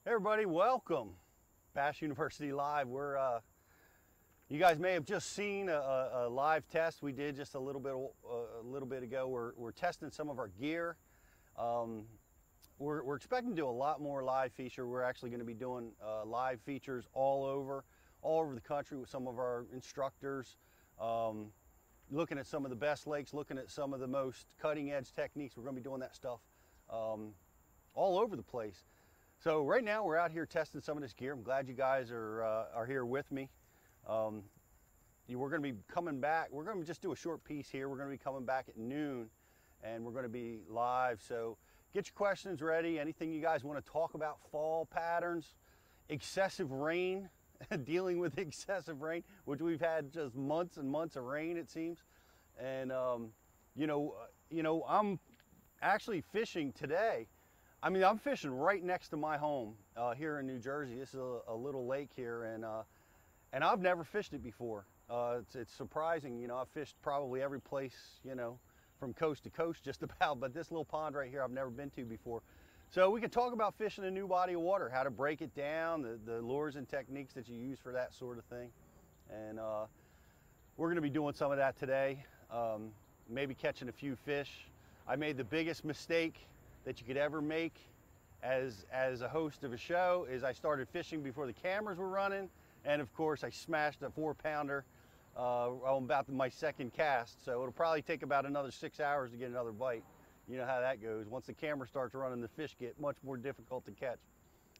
Hey everybody, welcome. Bash University Live. You guys may have just seen a live test we did just a little bit ago. We're testing some of our gear. We're expecting to do a lot more live feature. We're actually going to be doing live features all over the country with some of our instructors, looking at some of the best lakes, looking at some of the most cutting edge techniques. We're going to be doing that stuff all over the place. So right now we're out here testing some of this gear. I'm glad you guys are here with me. We're going to be coming back. We're going to just do a short piece here. We're going to be coming back at noon and we're going to be live. So get your questions ready. Anything you guys want to talk about, fall patterns, excessive rain, dealing with excessive rain, which we've had just months and months of rain, it seems. And, I'm actually fishing today. I mean, I'm fishing right next to my home here in New Jersey. This is a little lake here, and I've never fished it before. It's surprising, I've fished probably every place, from coast to coast just about, but this little pond right here I've never been to before. So we can talk about fishing a new body of water, how to break it down, the lures and techniques that you use for that sort of thing. And we're gonna be doing some of that today, maybe catching a few fish. I made the biggest mistake that you could ever make as a host of a show is I started fishing before the cameras were running, and of course I smashed a 4-pounder on about my second cast. So it'll probably take about another 6 hours to get another bite. You know how that goes. Once the camera starts running, the fish get much more difficult to catch.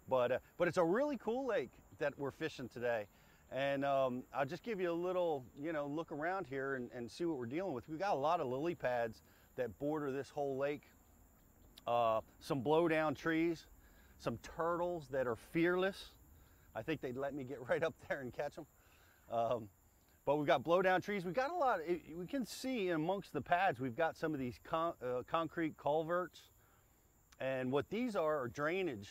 But it's a really cool lake that we're fishing today. And I'll just give you a little look around here and see what we're dealing with. We've got a lot of lily pads that border this whole lake. Some blowdown trees, some turtles that are fearless. I think they'd let me get right up there and catch them. But we've got blowdown trees. We've got a lot. We can see amongst the pads, we've got some of these concrete culverts. And what these are drainage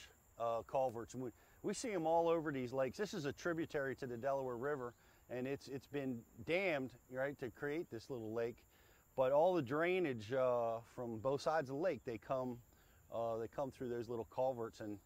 culverts. And we see them all over these lakes. This is a tributary to the Delaware River, and it's been dammed, right, to create this little lake. But all the drainage from both sides of the lake, they come through those little culverts. And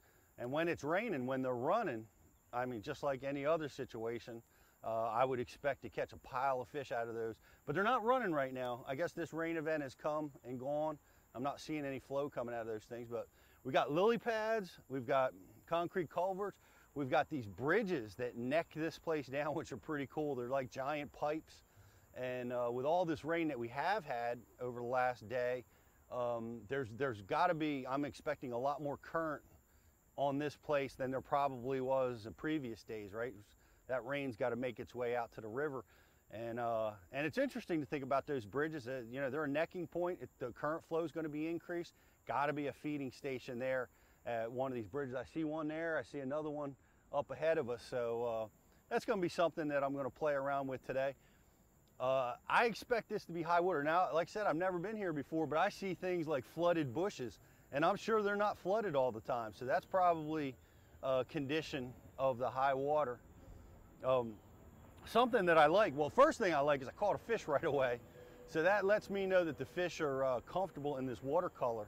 when it's raining, when they're running, I mean, just like any other situation, I would expect to catch a pile of fish out of those. But they're not running right now. I guess this rain event has come and gone. I'm not seeing any flow coming out of those things. But we got lily pads, we've got concrete culverts, we've got these bridges that neck this place down, which are pretty cool. They're like giant pipes. And with all this rain that we have had over the last day, there's got to be, I'm expecting a lot more current on this place than there probably was in previous days, right? That rain's got to make its way out to the river. And it's interesting to think about those bridges. They're a necking point. The current flow is going to be increased. Got to be a feeding station there at one of these bridges. I see one there. I see another one up ahead of us. So that's going to be something that I'm going to play around with today. I expect this to be high water. Now, like I said, I've never been here before, but I see things like flooded bushes, and I'm sure they're not flooded all the time. So that's probably a condition of the high water. Something that I like, well, first thing I like is I caught a fish right away. So that lets me know that the fish are comfortable in this watercolor.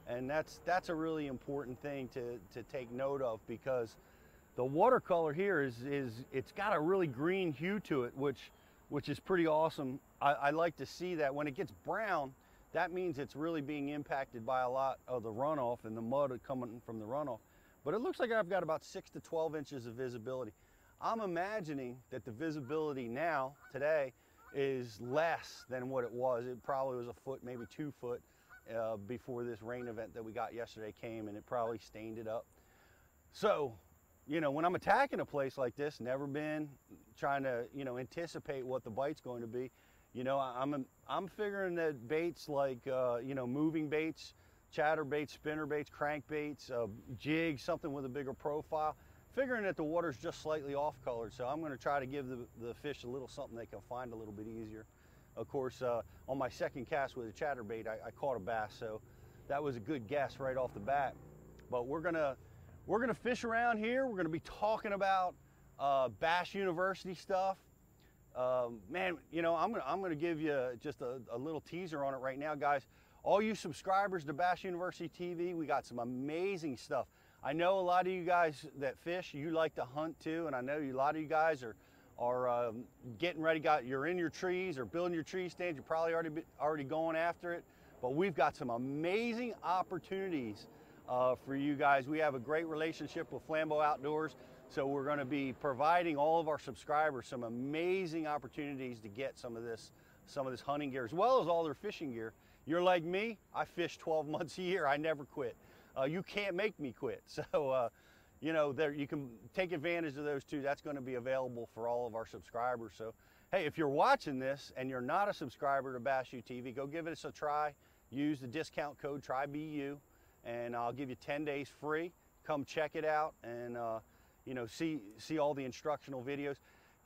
And that's a really important thing to take note of, because the watercolor here it's got a really green hue to it, which is pretty awesome. I like to see that. When it gets brown, that means it's really being impacted by a lot of the runoff and the mud coming from the runoff. But it looks like I've got about 6 to 12 inches of visibility. I'm imagining that the visibility now, today, is less than what it was. It probably was a foot, maybe 2 foot before this rain event that we got yesterday came, and it probably stained it up. So, when I'm attacking a place like this, never been, trying to, anticipate what the bite's going to be, I'm figuring that baits like, moving baits, chatter baits, spinner baits, crank baits, jigs, something with a bigger profile, figuring that the water's just slightly off colored. So I'm going to try to give the fish a little something they can find a little bit easier. Of course, on my second cast with a chatter bait, I caught a bass, so that was a good guess right off the bat. But we're gonna fish around here. We're gonna be talking about Bash University stuff. Man, I'm gonna give you just a little teaser on it right now, guys. All you subscribers to Bash University TV, we got some amazing stuff. I know a lot of you guys that fish, you like to hunt too, and I know a lot of you guys are getting ready. You're in your trees or building your tree stands. You're probably already going after it. But we've got some amazing opportunities for you guys. We have a great relationship with Flambeau Outdoors, so we're going to be providing all of our subscribers some amazing opportunities to get some of this hunting gear, as well as all their fishing gear. You're like me, I fish 12 months a year. I never quit. You can't make me quit. So, you know, you can take advantage of those too. That's going to be available for all of our subscribers. So, hey, if you're watching this and you're not a subscriber to Bass U TV, go give it a try. Use the discount code TRYBU, and I'll give you 10 days free. Come check it out and you know, see all the instructional videos.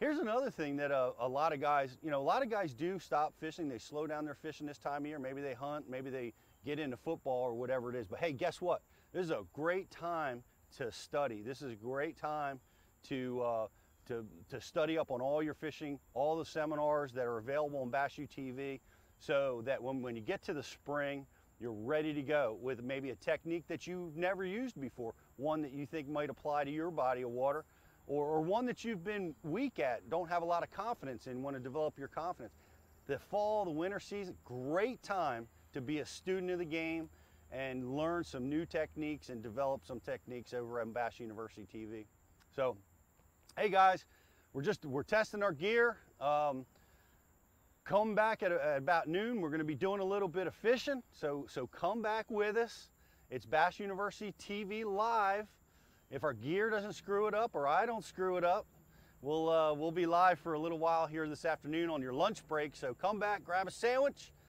Here's another thing that a lot of guys, you know, a lot of guys do stop fishing. They slow down their fishing this time of year. Maybe they hunt, maybe they get into football or whatever it is. But hey, guess what? This is a great time to study. This is a great time to study up on all your fishing, all the seminars that are available on Bass U TV, so that when you get to the spring, you're ready to go with maybe a technique that you've never used before, one that you think might apply to your body of water, or one that you've been weak at, don't have a lot of confidence in, want to develop your confidence. The fall, the winter season, great time to be a student of the game and learn some new techniques and develop some techniques over at Bass University TV. So, hey guys, we're testing our gear. Come back at about noon. We're going to be doing a little bit of fishing. So come back with us. It's Bass University TV live. If our gear doesn't screw it up or I don't screw it up, we'll be live for a little while here this afternoon on your lunch break. So come back, grab a sandwich,